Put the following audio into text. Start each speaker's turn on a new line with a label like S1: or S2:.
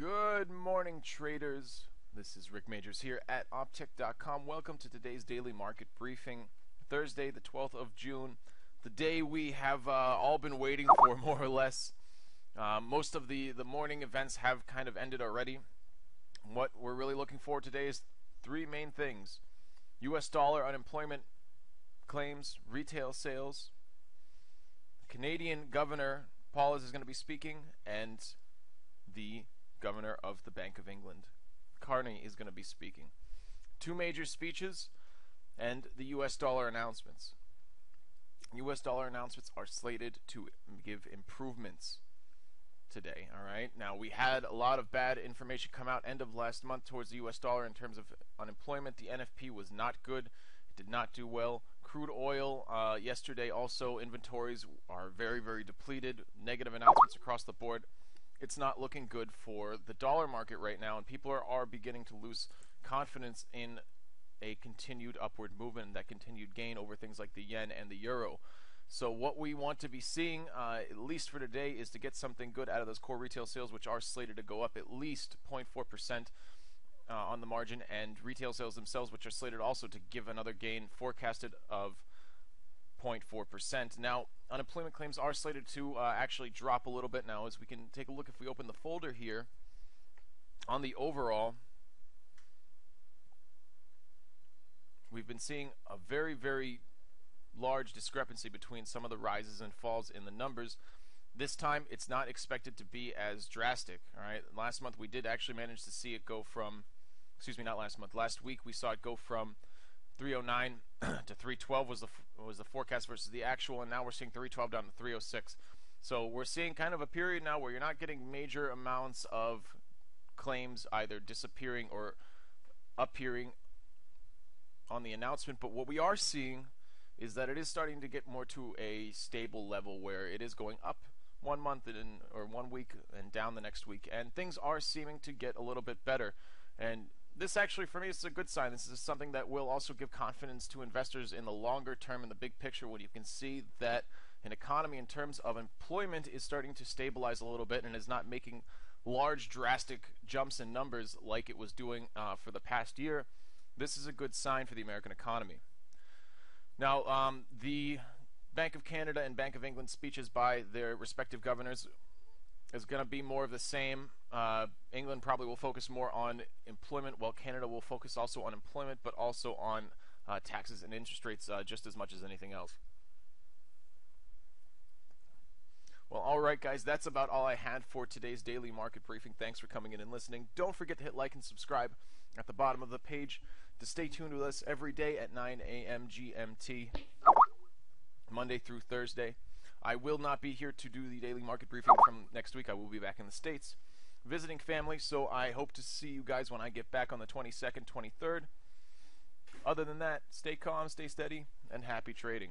S1: Good morning, traders. This is Rick Majors here at Opteck.com. Welcome to today's daily market briefing, Thursday, the 12th of June, the day we have all been waiting for, more or less. Most of the morning events have kind of ended already. What we're really looking for today is three main things: U.S. dollar unemployment claims, retail sales, Canadian Governor Paulus is going to be speaking, and the Governor of the Bank of England, Carney, is going to be speaking. Two major speeches and the U.S. dollar announcements. U.S. dollar announcements are slated to give improvements today. All right. Now, we had a lot of bad information come out end of last month towards the U.S. dollar in terms of unemployment. The NFP was not good. It did not do well. Crude oil yesterday also, inventories are very, very depleted. Negative announcements across the board. It's not looking good for the dollar market right now, and people are beginning to lose confidence in a continued upward movement, that continued gain over things like the yen and the euro. So what we want to be seeing, at least for today, is to get something good out of those core retail sales, which are slated to go up at least 0.4% on the margin, and retail sales themselves, which are slated also to give another gain forecasted of 0.4%. Now, unemployment claims are slated to actually drop a little bit now, as we can take a look. If we open the folder here on the overall, we've been seeing a very, very large discrepancy between some of the rises and falls in the numbers. This time, it's not expected to be as drastic. All right, last month we did actually manage to see it go from, not last month, last week we saw it go from 309 to 312 was the forecast versus the actual, and now we're seeing 312 down to 306. So we're seeing kind of a period now where you're not getting major amounts of claims either disappearing or appearing on the announcement, but what we are seeing is that it is starting to get more to a stable level where it is going up 1 month or 1 week and down the next week, and things are seeming to get a little bit better. And this actually, for me, is a good sign. This is something that will also give confidence to investors in the longer term, in the big picture, when you can see that an economy in terms of employment is starting to stabilize a little bit and is not making large drastic jumps in numbers like it was doing for the past year. This is a good sign for the American economy. Now, the Bank of Canada and Bank of England speeches by their respective governors is going to be more of the same. England probably will focus more on employment, while Canada will focus also on employment, but also on taxes and interest rates just as much as anything else. Well, all right, guys, that's about all I had for today's daily market briefing. Thanks for coming in and listening. Don't forget to hit like and subscribe at the bottom of the page to stay tuned with us every day at 9 a.m. GMT, Monday through Thursday. I will not be here to do the daily market briefing from next week. I will be back in the States visiting family, so I hope to see you guys when I get back on the 22nd, 23rd. Other than that, stay calm, stay steady, and happy trading.